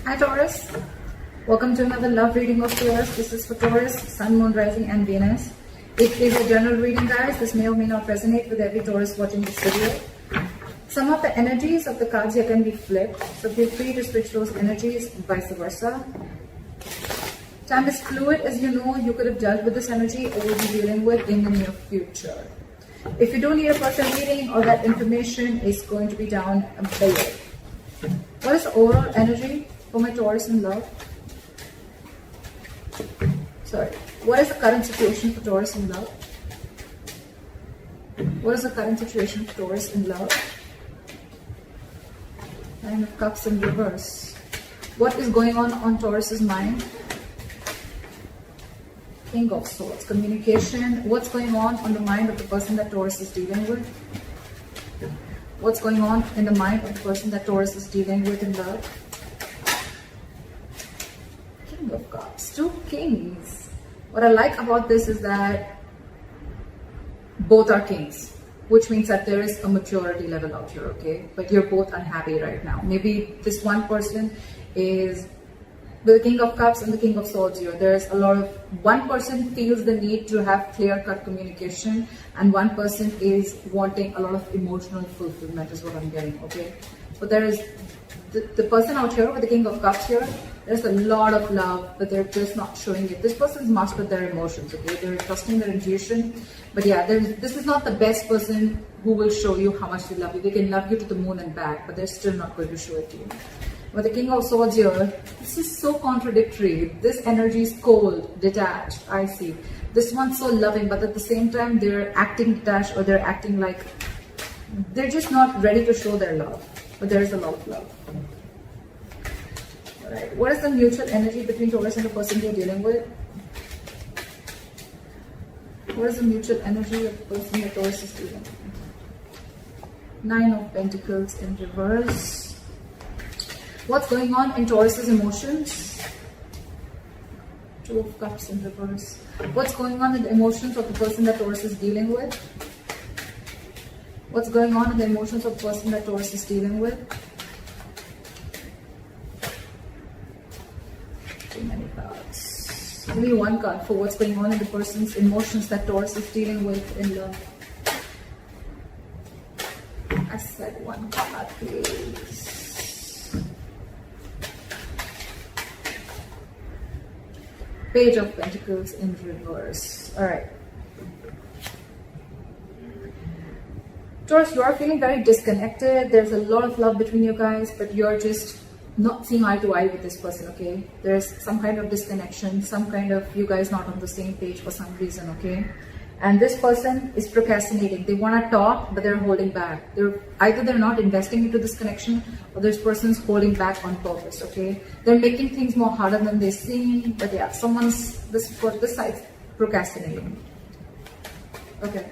Hi Taurus, welcome to another love reading of Taurus. This is for Taurus, Sun, Moon, Rising and Venus. It is a general reading, guys. This may or may not resonate with every Taurus watching this video. Some of the energies of the cards here can be flipped, so feel free to switch those energies, vice versa. Time is fluid, as you know. You could have dealt with this energy or will be dealing with in the near future. If you don't need a personal reading, all that information is going to be down below. What is the overall energy for my Taurus in love? Sorry. What is the current situation for Taurus in love? What is the current situation for Taurus in love? Nine of Cups in reverse. What is going on Taurus's mind? King of Swords. Communication. What's going on the mind of the person that Taurus is dealing with? What's going on in the mind of the person that Taurus is dealing with in love? King of Cups. Two kings. What I like about this is that both are kings, which means that there is a maturity level out here, okay? But you're both unhappy right now. Maybe this one person is the King of Cups and the King of Swords here. There's a lot of, one person feels the need to have clear-cut communication and one person is wanting a lot of emotional fulfillment is what I'm getting, okay? But there is the person out here with the King of Cups here, there's a lot of love, but they're just not showing it. This person's mastered their emotions, okay? They're trusting their intuition. But yeah, this is not the best person who will show you how much they love you. They can love you to the moon and back, but they're still not going to show it to you. With the King of Swords here, this is so contradictory. This energy is cold, detached, I see. This one's so loving, but at the same time, they're acting detached or they're acting like they're just not ready to show their love. But there is a lot of love. Alright, what is the mutual energy between Taurus and the person you're dealing with? What is the mutual energy of the person that Taurus is dealing with? Nine of Pentacles in reverse. What's going on in Taurus's emotions? Two of Cups in reverse. What's going on in the emotions of the person that Taurus is dealing with? What's going on in the emotions of the person that Taurus is dealing with? Too many cards. Give me one card for what's going on in the person's emotions that Taurus is dealing with in love. I said one card, please. Page of Pentacles in reverse. Alright. Taurus, you are feeling very disconnected. There's a lot of love between you guys, but you're just not seeing eye to eye with this person, okay? There's some kind of disconnection, some kind of you guys not on the same page for some reason, okay? And this person is procrastinating. They want to talk, but they're holding back. Either they're not investing into this connection or this person's holding back on purpose, okay? They're making things more harder than they seem, but yeah, this side procrastinating. Okay.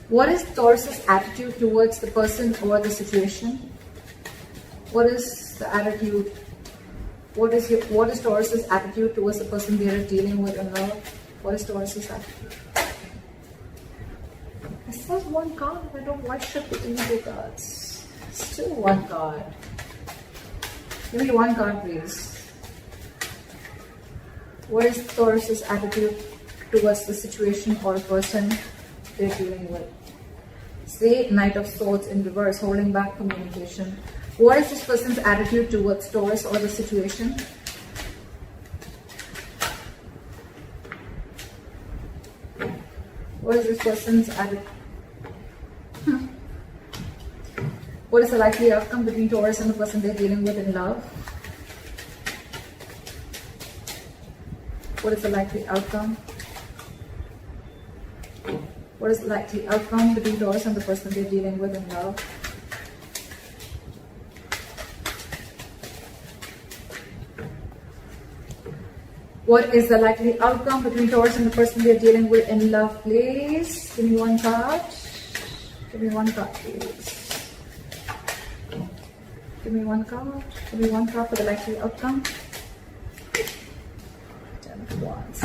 What is Taurus's attitude towards the person or the situation? What is the attitude? What is Taurus's attitude towards the person they are dealing with in love? What is Taurus's attitude? I said one card. I don't know why should be in two cards. Still one card. Give me one card, please. What is Taurus's attitude towards the situation or person they're dealing with? Say Knight of Swords in reverse, holding back communication. What is this person's attitude towards Taurus or the situation? What is this person's attitude? What is the likely outcome between Taurus and the person they're dealing with in love? What is the likely outcome? What is the likely outcome between Taurus and the person they're dealing with in love? What is the likely outcome between Taurus and the person they're dealing with in love, please? Give me one card. Give me one card, please. Give me one card. Give me one card for the likely outcome. 10 of Wands.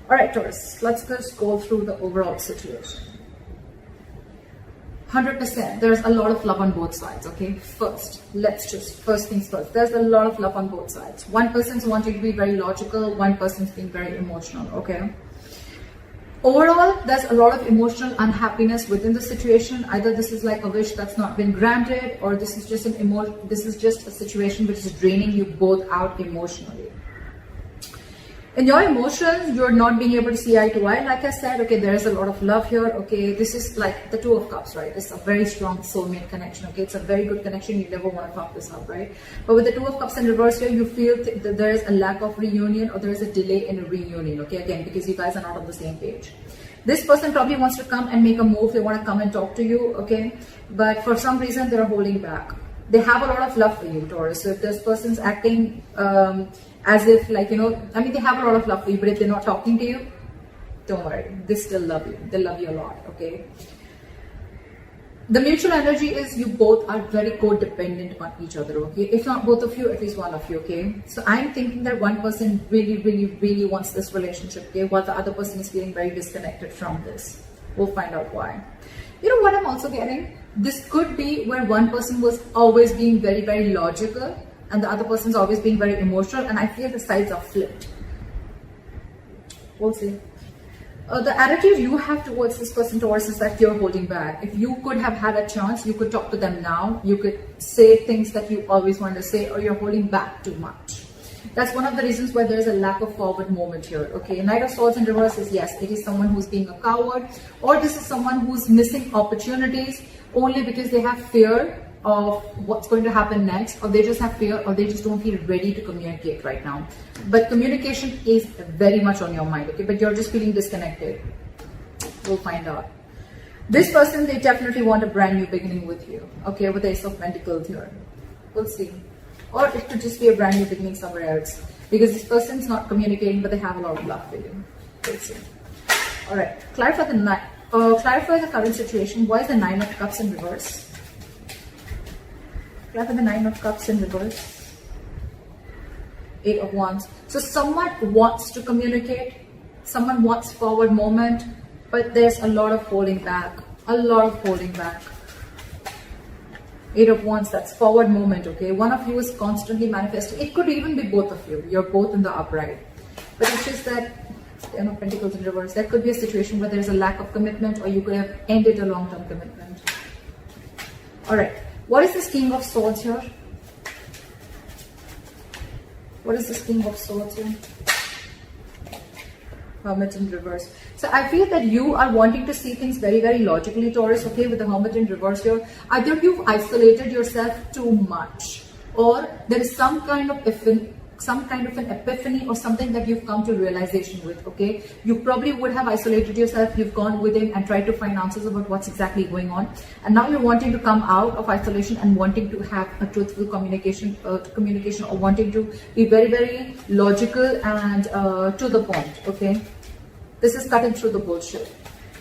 Alright, Taurus, let's just go through the overall situation. 100%. There's a lot of love on both sides, okay? First things first. There's a lot of love on both sides. One person's wanting to be very logical, one person's being very emotional, okay? Overall, there's a lot of emotional unhappiness within the situation. Either this is like a wish that's not been granted, or this is just a situation which is draining you both out emotionally. In your emotions, you're not being able to see eye to eye. Like I said, okay, there is a lot of love here. Okay, this is like the Two of Cups, right? It's a very strong soulmate connection. Okay, it's a very good connection. You never want to fuck this up, right? But with the Two of Cups in reverse here, you feel that there is a lack of reunion, or there is a delay in a reunion. Okay, again, because you guys are not on the same page. This person probably wants to come and make a move. They want to come and talk to you. Okay, but for some reason they're holding back. They have a lot of love for you, Taurus. So if this person's acting as if, like, you know, I mean, they have a lot of love for you, but if they're not talking to you, don't worry, they still love you. They love you a lot, okay? The mutual energy is you both are very codependent on each other, okay? If not both of you, at least one of you, okay? So I'm thinking that one person really wants this relationship, okay? While the other person is feeling very disconnected from this. We'll find out why. You know what I'm also getting? This could be where one person was always being very logical, and the other person's always being very emotional, and I feel the sides are flipped. We'll see. The attitude you have towards this person, Taurus, is that you're holding back. If you could have had a chance, you could talk to them now. You could say things that you always wanted to say, or you're holding back too much. That's one of the reasons why there is a lack of forward movement here. Okay, Knight of Swords in reverse is, yes, it is someone who's being a coward, or this is someone who's missing opportunities only because they have fear of what's going to happen next, or they just have fear, or they just don't feel ready to communicate right now. But communication is very much on your mind, okay? But you're just feeling disconnected. We'll find out. This person, they definitely want a brand new beginning with you, okay? With the Ace of Pentacles here. We'll see. Or it could just be a brand new beginning somewhere else, because this person's not communicating, but they have a lot of love for you. We'll see. All right. Clarify the current situation. Why is the Nine of Cups in reverse? Clarify the Nine of Cups in reverse. Eight of Wands. So someone wants to communicate, someone wants forward movement, but there's a lot of holding back. A lot of holding back. Eight of Wands, that's forward movement, okay? One of you is constantly manifesting. It could even be both of you. You're both in the upright. But it's just that, Ten of Pentacles in reverse, that could be a situation where there's a lack of commitment, or you could have ended a long-term commitment. All right. What is this King of Swords here? What is this King of Swords here? Hermit in reverse. So I feel that you are wanting to see things very logically, Taurus, okay, with the Hermit in reverse here. Either you've isolated yourself too much, or there is some kind of an epiphany or something that you've come to realization with, okay? You probably would have isolated yourself, you've gone within and tried to find answers about what's exactly going on, and now you're wanting to come out of isolation and wanting to have a truthful communication, or wanting to be very logical and to the point, okay? This is cutting through the bullshit.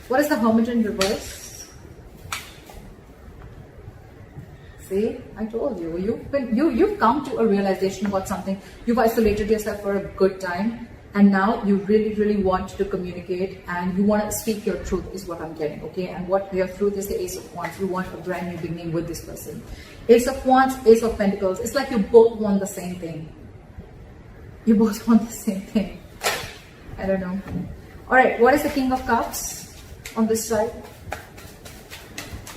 What is the Hermit in reverse? See, I told you, you've come to a realization about something. You've isolated yourself for a good time, and now you really want to communicate, and you want to speak your truth is what I'm getting, okay? And what your truth is the Ace of Wands. You want a brand new beginning with this person. Ace of Wands, Ace of Pentacles. It's like you both want the same thing. You both want the same thing. I don't know. All right, what is the King of Cups on this side?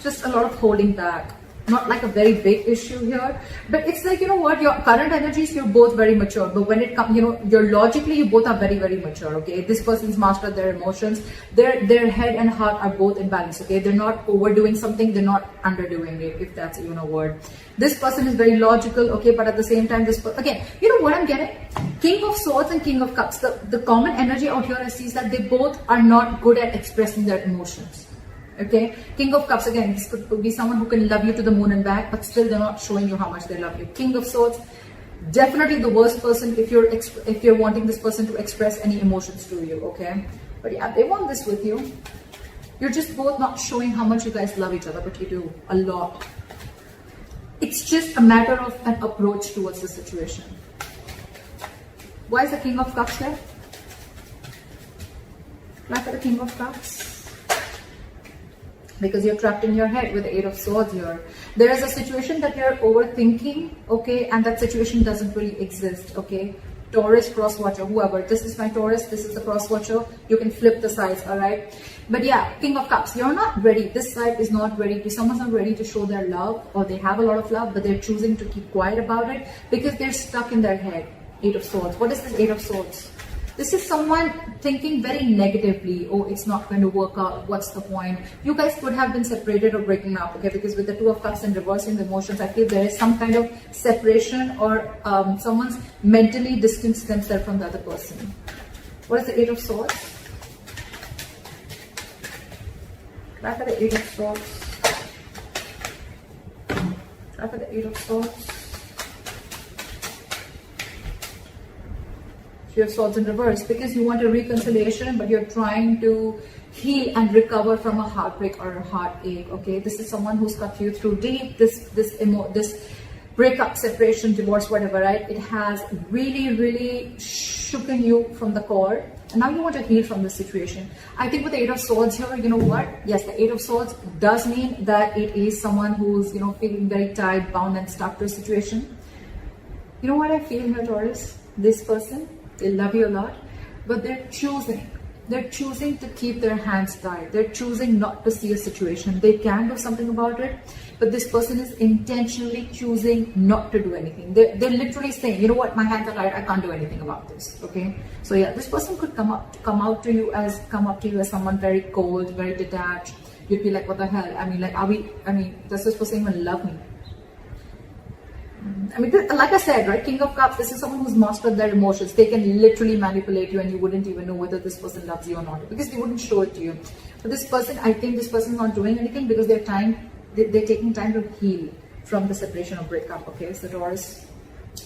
Just a lot of holding back. Not like a very big issue here, but it's like, you know what, your current energies, you're both very mature, but when it comes, you know, you're logically, you both are very mature, okay? This person's mastered their emotions, their head and heart are both in balance, okay? They're not overdoing something, they're not underdoing it, if that's even a word. This person is very logical, okay, but at the same time, again, you know what I'm getting? King of Swords and King of Cups, the common energy out here I see is that they both are not good at expressing their emotions. Okay, King of Cups, again, this could be someone who can love you to the moon and back, but still they're not showing you how much they love you. King of Swords, definitely the worst person if you're wanting this person to express any emotions to you, okay? But yeah, they want this with you. You're just both not showing how much you guys love each other, but you do a lot. It's just a matter of an approach towards the situation. Why is the King of Cups there? Look at the King of Cups. because you're trapped in your head with the Eight of Swords here. There is a situation that you're overthinking, okay, and that situation doesn't really exist, okay. Taurus, cross watcher, whoever. This is my Taurus, this is the cross watcher. You can flip the sides, all right. But yeah, King of Cups, you're not ready. This side is not ready. Someone's not ready to show their love, or they have a lot of love, but they're choosing to keep quiet about it because they're stuck in their head. Eight of Swords. What is this Eight of Swords? This is someone thinking very negatively. Oh, it's not going to work out. What's the point? You guys could have been separated or breaking up, okay? Because with the Two of Cups and reversing the emotions, I feel there is some kind of separation, or someone's mentally distanced themselves from the other person. What is the Eight of Swords? Try for the Eight of Swords. Try for the Eight of Swords. Three of Swords in reverse, because you want a reconciliation, but you're trying to heal and recover from a heartbreak or a heartache, okay? This is someone who's cut you through deep. This breakup, separation, divorce, whatever, right? It has really shooken you from the core, and now you want to heal from this situation. I think with the Eight of Swords here, you know what? Yes, the Eight of Swords does mean that it is someone who's, you know, feeling very tied, bound, and stuck to a situation. You know what I feel here, Taurus? This person, they love you a lot, but they're choosing to keep their hands tied. They're choosing not to see a situation. They can do something about it, but this person is intentionally choosing not to do anything. They're literally saying, you know what, my hands are tied, I can't do anything about this, okay? So yeah, this person could come up to you as someone very cold, very detached. You'd be like, what the hell? I mean, like, does this person even love me? I mean, like I said, right, King of Cups, this is someone who's mastered their emotions. They can literally manipulate you, and you wouldn't even know whether this person loves you or not, because they wouldn't show it to you. But this person, I think this person is not doing anything because they're taking time to heal from the separation or breakup, okay? So Taurus,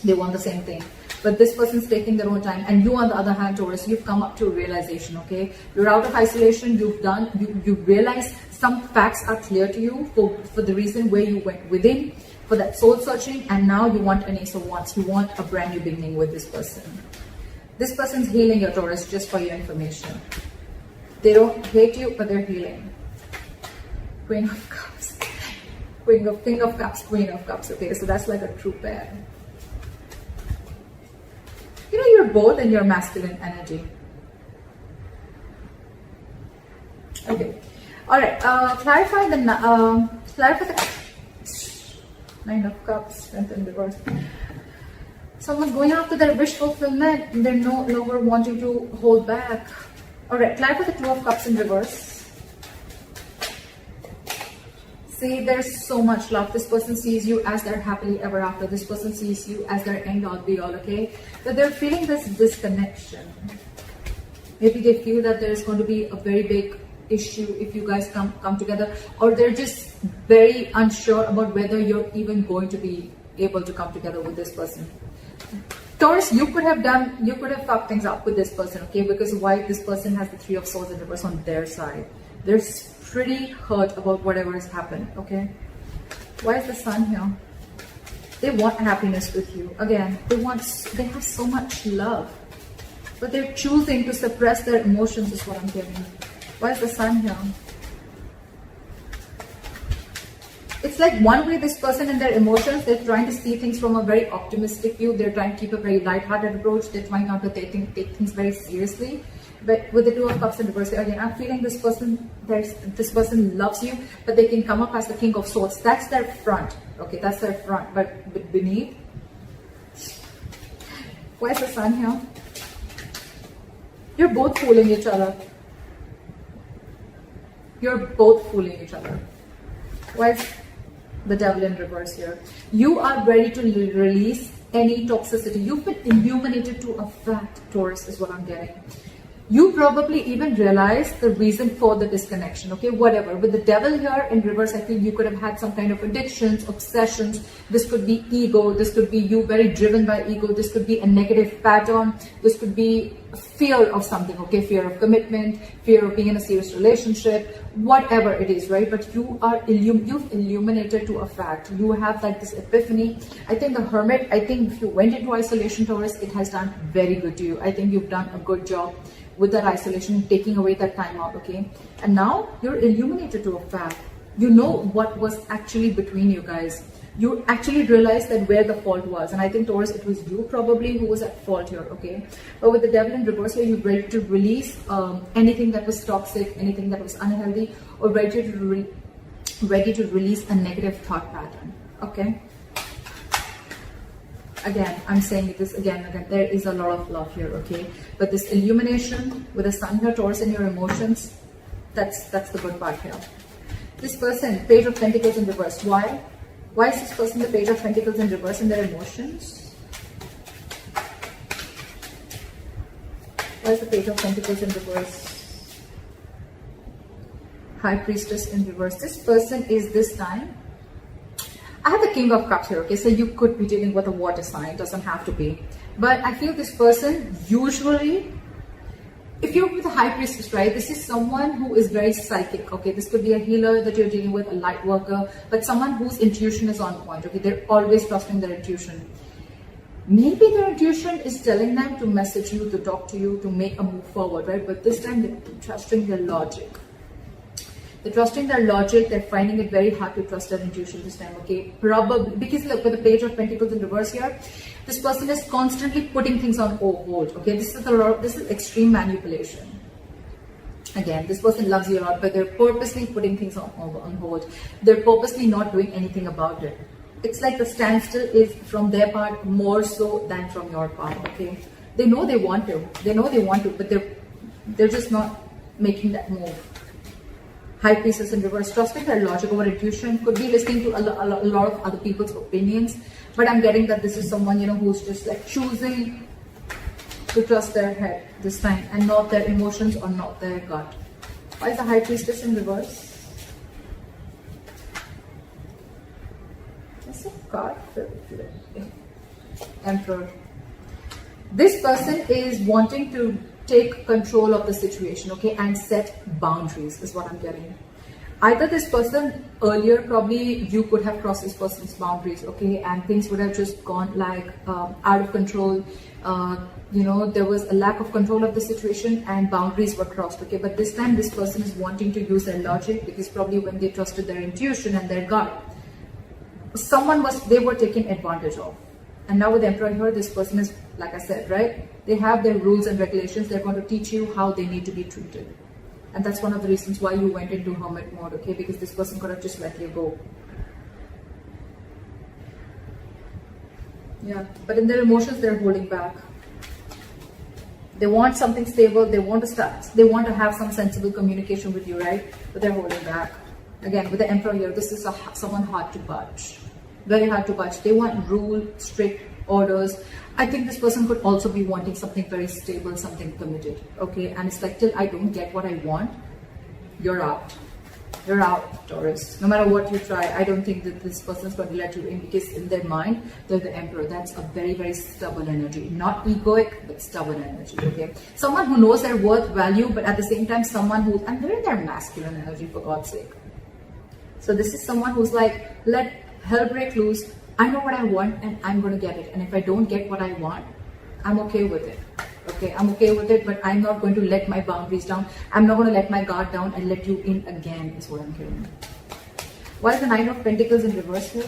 they want the same thing. But this person's taking their own time, and you, on the other hand, Taurus, you've come up to a realization, okay? You're out of isolation, you realize some facts are clear to you for the reason where you went within, for that soul searching, and now you want an Ace of Wands. You want a brand new beginning with this person. This person's healing your Taurus, just for your information. They don't hate you, but they're healing. Queen of Cups. King of Cups, Queen of Cups. Okay, so that's like a true pair. You know, you're both in your masculine energy. Okay. Alright, clarify the Nine of Cups, Strength in reverse. Someone's going after their wish fulfillment. They're no longer wanting to hold back. Alright, clarify the Two of Cups in reverse. See, there's so much love. This person sees you as their happily ever after. This person sees you as their end all be all, okay? But they're feeling this disconnection. Maybe they feel that there's going to be a very big issue if you guys come together, or they're just very unsure about whether you're even going to be able to come together with this person. Taurus, you could have fucked things up with this person, okay? Because why? This person has the Three of Swords in reverse on their side. They're pretty hurt about whatever has happened, okay? Why is the Sun here? They want happiness with you. Again, they have so much love, but they're choosing to suppress their emotions, is what I'm getting. Why is the Sun here? It's like one way this person and their emotions, they're trying to see things from a very optimistic view. They're trying to keep a very light-hearted approach. They're trying not to take things very seriously. But with the Two of Cups in reverse, again, I'm feeling this person loves you, but they can come up as the King of Swords. That's their front. Okay, that's their front. But beneath, why is the Sun here? You're both fooling each other. You're both fooling each other. Why is the Devil in reverse here? You are ready to release any toxicity. You've been illuminated to a fact, Taurus, is what I'm getting. You probably even realize the reason for the disconnection, okay? Whatever. With the Devil here in reverse, I feel you could have had some kind of addictions, obsessions. This could be ego. This could be you very driven by ego. This could be a negative pattern. This could be fear of something, okay? Fear of commitment, fear of being in a serious relationship, whatever it is, right? But you are you've illuminated to a fact. You have like this epiphany. I think the Hermit, I think if you went into isolation, Taurus, it has done very good to you. I think you've done a good job with that isolation, taking away that time out, okay? And now you're illuminated to a fact. You know what was actually between you guys. You actually realized that where the fault was. And I think, Taurus, it was you probably who was at fault here, okay? But with the Devil in reverse here, you're ready to release anything that was toxic, anything that was unhealthy, or ready to release a negative thought pattern, okay? Again, I'm saying this again, there is a lot of love here, okay? But this illumination with the Sun here, Taurus, and your emotions, that's the good part here. This person, Page of Pentacles in reverse. Why? Why is this person the Page of Pentacles in reverse in their emotions? Why is the Page of Pentacles in reverse? High Priestess in reverse. This person is this time. I have the King of Cups here, okay? So you could be dealing with a water sign, doesn't have to be. But I feel this person usually, if you're with a High Priestess, right, this is someone who is very psychic, okay? This could be a healer that you're dealing with, a light worker, but someone whose intuition is on point, okay? They're always trusting their intuition. Maybe their intuition is telling them to message you, to talk to you, to make a move forward, right? But this time they're trusting their logic. They're trusting their logic. They're finding it very hard to trust their intuition this time, okay? Probably, because look, with the Page of Pentacles in reverse here, this person is constantly putting things on hold, okay? This is extreme manipulation. Again, this person loves you a lot, but they're purposely putting things on hold. They're purposely not doing anything about it. It's like the standstill is from their part more so than from your part, okay? They know they want to. They know they want to, but they're just not making that move. High Priestess in reverse, trusting their logic over intuition, could be listening to a lot of other people's opinions, but I'm getting that this is someone, you know, who's just like choosing to trust their head this time and not their emotions or not their gut. Why is the High Priestess in reverse? That's a card. Emperor. This person is wanting to take control of the situation, okay, and set boundaries is what I'm getting. Either this person earlier, probably you could have crossed this person's boundaries, okay, and things would have just gone like out of control. You know, there was a lack of control of the situation and boundaries were crossed, okay. But this time this person is wanting to use their logic, because probably when they trusted their intuition and their gut, they were taken advantage of. And now with the Emperor here, this person is, like I said, right? They have their rules and regulations. They're going to teach you how they need to be treated. And that's one of the reasons why you went into hermit mode, okay? Because this person could have just let you go. Yeah, but in their emotions, they're holding back. They want something stable. They want to have some sensible communication with you, right? But they're holding back. Again, with the Emperor here, this is someone hard to budge. Very hard to budge. They want rule, strict orders. I think this person could also be wanting something very stable, something committed, okay? And it's like, till I don't get what I want, you're out. You're out, Taurus. No matter what you try, I don't think that this person is going to let you in, because in their mind, they're the Emperor. That's a very, very stubborn energy. Not egoic, but stubborn energy, okay? Someone who knows their worth, value, but at the same time, someone who, and they're in their masculine energy, for God's sake. So this is someone who's like, let hell break loose. I know what I want and I'm going to get it. And if I don't get what I want, I'm okay with it. Okay, I'm okay with it, but I'm not going to let my boundaries down. I'm not going to let my guard down and let you in again, is what I'm hearing. Why is the Nine of Pentacles in reverse here?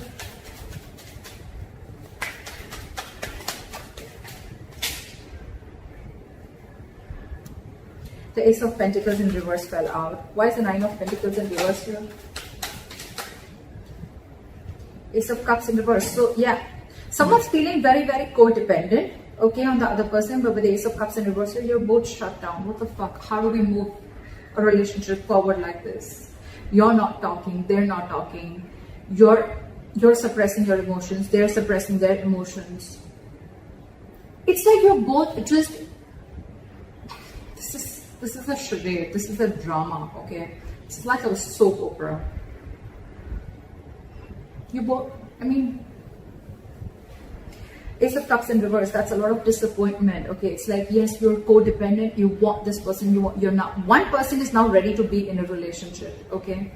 The Ace of Pentacles in reverse fell out. Why is the Nine of Pentacles in reverse here? Ace of Cups in reverse. So yeah, someone's feeling very, very codependent, okay, on the other person, but with the Ace of Cups in reverse, you're both shut down. What the fuck? How do we move a relationship forward like this? You're not talking, they're not talking. You're suppressing your emotions, they're suppressing their emotions. It's like you're both just, this is a charade, this is a drama, okay? It's like a soap opera. You both, I mean, Ace of Cups in reverse, that's a lot of disappointment. Okay, it's like, yes, you're codependent, you want this person, you're not. One person is now ready to be in a relationship, okay?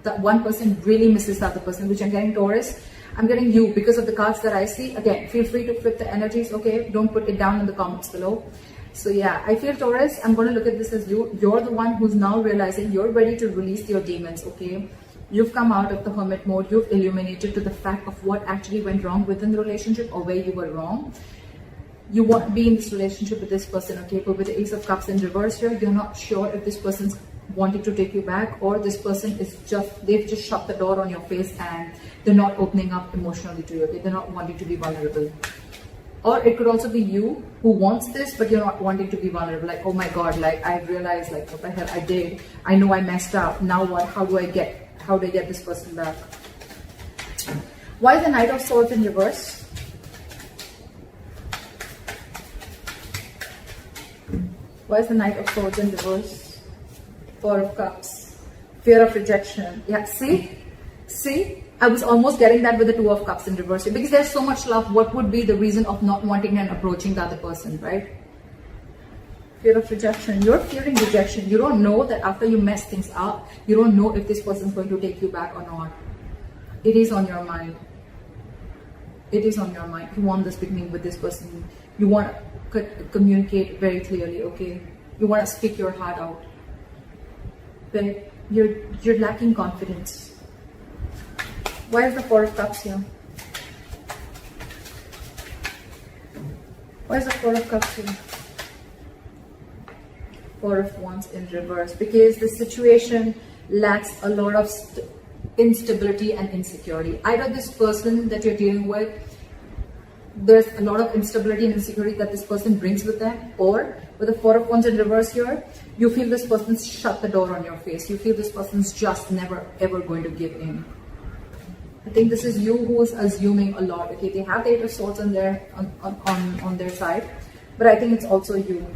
That one person really misses the other person, which I'm getting Taurus. I'm getting you because of the cards that I see. Again, feel free to flip the energies, okay? Don't put it down in the comments below. So yeah, I feel Taurus, I'm going to look at this as you. You're the one who's now realizing you're ready to release your demons, okay? You've come out of the hermit mode. You've illuminated to the fact of what actually went wrong within the relationship or where you were wrong. You want to be in this relationship with this person, okay? But with the Ace of Cups in reverse here, you're not sure if this person's wanting to take you back, or this person is they've just shut the door on your face and they're not opening up emotionally to you, okay? They're not wanting to be vulnerable. Or it could also be you who wants this, but you're not wanting to be vulnerable. Like, oh my God, like I realized like what the hell I did. I know I messed up. Now what? How do I get this person back? Why is the Knight of Swords in reverse? Why is the Knight of Swords in reverse? Four of Cups. Fear of rejection. Yeah, see? I was almost getting that with the Two of Cups in reverse. Because there's so much love, what would be the reason of not wanting and approaching the other person, right? Fear of rejection. You're fearing rejection. You don't know that after you mess things up, you don't know if this person is going to take you back or not. It is on your mind. It is on your mind. You want this beginning with this person. You want to communicate very clearly, okay? You want to speak your heart out. But you're lacking confidence. Why is the Four of Cups here? Why is the Four of Cups here? Four of Wands in reverse. Because the situation lacks a lot of instability and insecurity. Either this person that you're dealing with, there's a lot of instability and insecurity that this person brings with them, or with the Four of Wands in reverse here, you feel this person's shut the door on your face. You feel this person's just never ever going to give in. I think this is you who is assuming a lot. Okay, they have the Eight of Swords on their side, but I think it's also you.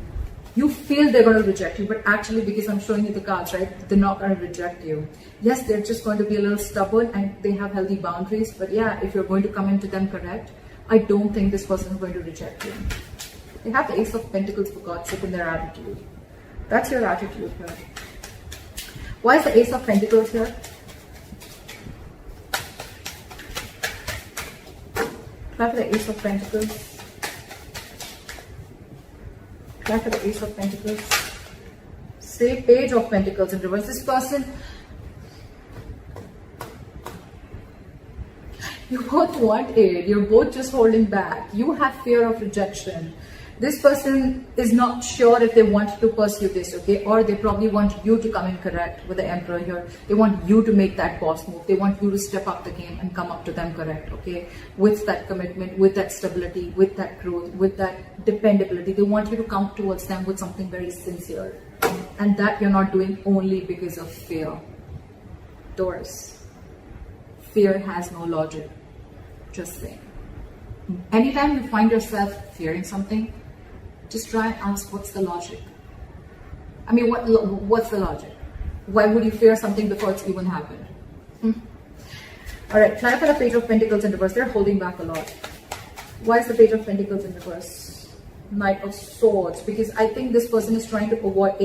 You feel they're going to reject you, but actually, because I'm showing you the cards, right, they're not going to reject you. Yes, they're just going to be a little stubborn and they have healthy boundaries. But yeah, if you're going to come into them correct, I don't think this person is going to reject you. They have the Ace of Pentacles, for God's sake, in their attitude. That's your attitude here. Why is the Ace of Pentacles here? Clap for the Ace of Pentacles. Clap for the Ace of Pentacles. Say Page of Pentacles in reverse. This person, you both want it. You're both just holding back. You have fear of rejection. This person is not sure if they want to pursue this, okay? Or they probably want you to come in correct with the Emperor here. They want you to make that boss move. They want you to step up the game and come up to them correct, okay? With that commitment, with that stability, with that growth, with that dependability. They want you to come towards them with something very sincere. And that you're not doing only because of fear. Taurus. Fear has no logic. Just saying. Anytime you find yourself fearing something, just try and ask, what's the logic? I mean, what's the logic? Why would you fear something before it's even happened? All right, try for the Page of Pentacles in reverse. They're holding back a lot. Why is the Page of Pentacles in reverse? Knight of Swords. Because I think this person is trying to avoid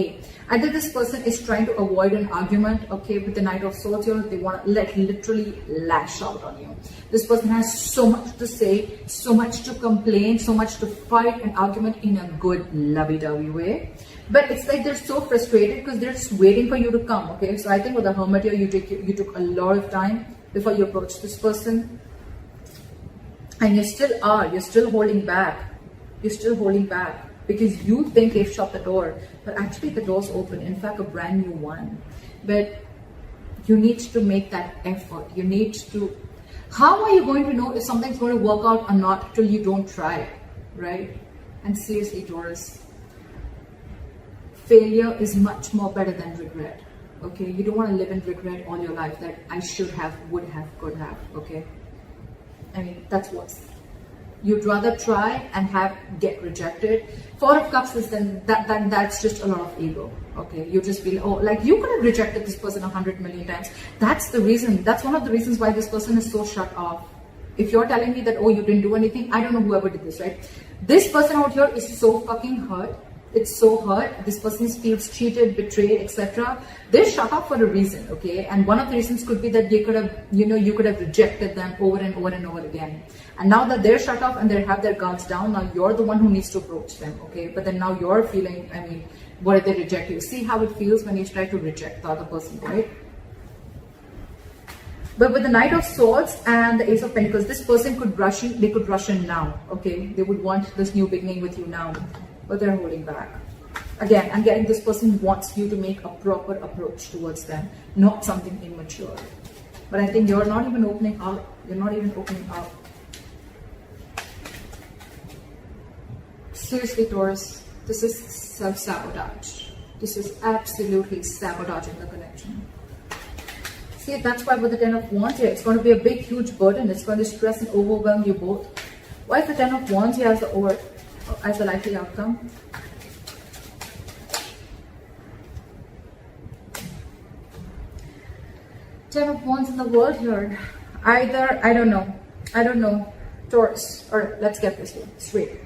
either this person is trying to avoid an argument, okay, with the Knight of Swords here. They want to literally lash out on you. This person has so much to say, so much to complain, so much to fight an argument in a good lovey-dovey way. But it's like they're so frustrated because they're just waiting for you to come, okay? So I think with the Hermit here, you took a lot of time before you approached this person. And you're still holding back. You're still holding back because you think they've shut the door, but actually the door's open. In fact, a brand new one. But you need to make that effort. You need to. How are you going to know if something's going to work out or not till you don't try, right? And seriously, Taurus, failure is much more better than regret. Okay, you don't want to live in regret all your life that I should have, would have, could have. Okay, I mean that's what's. You'd rather try and get rejected. Four of Cups is then that's just a lot of ego. Okay, you just feel, oh, like you could have rejected this person 100 million times. That's the reason. That's one of the reasons why this person is so shut off. If you're telling me that, oh, you didn't do anything, I don't know whoever did this, right? This person out here is so fucking hurt. It's so hurt. This person feels cheated, betrayed, etc. They're shut up for a reason, okay? And one of the reasons could be that they could have, you could have rejected them over and over and over again. And now that they're shut off and they have their guards down, now you're the one who needs to approach them, okay? But then now you're feeling, I mean, what if they reject you? See how it feels when you try to reject the other person, right? But with the Knight of Swords and the Ace of Pentacles, this person could rush in, they could rush in now, okay? They would want this new beginning with you now, but they're holding back. Again, I'm getting this person wants you to make a proper approach towards them, not something immature. But I think you're not even opening up. You're not even opening up. Seriously, Taurus, this is self-sabotage. This is absolutely sabotaging the connection. See, that's why with the Ten of Wands here, it's going to be a big, huge burden. It's going to stress and overwhelm you both. Why is the Ten of Wands here as the likely outcome? Ten of Wands in the world here. Either, I don't know, Taurus, or let's get this one straight.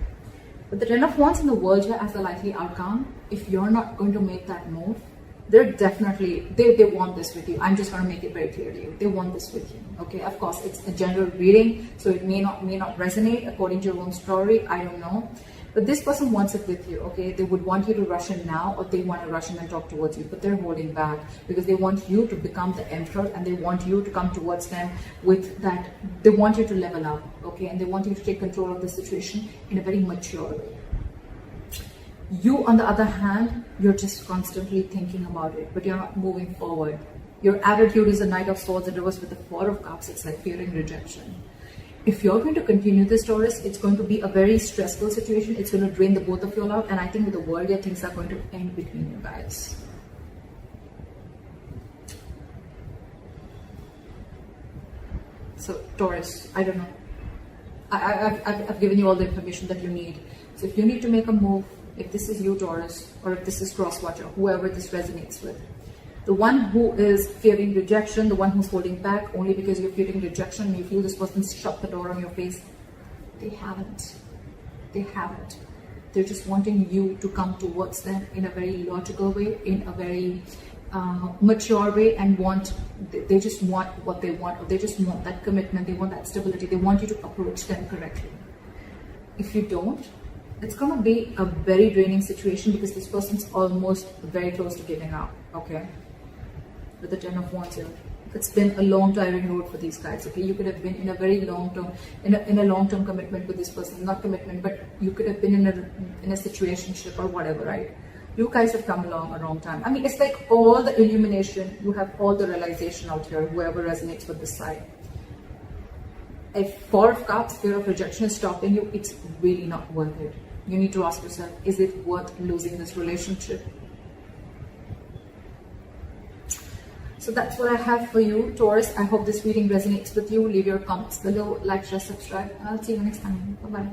With the Ten of Wands in the world here as the likely outcome, if you're not going to make that move, they're definitely, they want this with you. I'm just going to make it very clear to you. They want this with you. Okay, of course, it's a general reading, so it may not resonate according to your own story. I don't know. But this person wants it with you, okay? They would want you to rush in now, or they want to rush in and talk towards you, but they're holding back because they want you to become the emperor, and they want you to come towards them with that. They want you to level up, okay? And they want you to take control of the situation in a very mature way. You, on the other hand, you're just constantly thinking about it, but you're not moving forward. Your attitude is a Knight of Swords in reverse with the Four of Cups. It's like fearing rejection. If you're going to continue this, Taurus, it's going to be a very stressful situation. It's going to drain the both of you out. And I think with the world, yeah, things are going to end between you guys. So, Taurus, I don't know. I've given you all the information that you need. So if you need to make a move, if this is you, Taurus, or if this is cross-watcher, whoever this resonates with, the one who is fearing rejection, the one who's holding back only because you're fearing rejection, you feel this person's shut the door on your face, they haven't. They haven't. They're just wanting you to come towards them in a very logical way, in a very mature way, and they just want what they want. They just want that commitment. They want that stability. They want you to approach them correctly. If you don't, it's going to be a very draining situation because this person's almost very close to giving up, okay? With the Ten of Wands here. It's been a long tiring road for these guys, okay? You could have been in a very long-term, in a long-term commitment with this person. Not commitment, but you could have been in a situationship or whatever, right? You guys have come along a wrong time. I mean, it's like all the illumination, you have all the realization out here, whoever resonates with this side. If Four of Cups, fear of rejection is stopping you, it's really not worth it. You need to ask yourself, is it worth losing this relationship? So that's what I have for you, Taurus. I hope this reading resonates with you. Leave your comments below, like, share, subscribe. I'll see you next time. Bye-bye.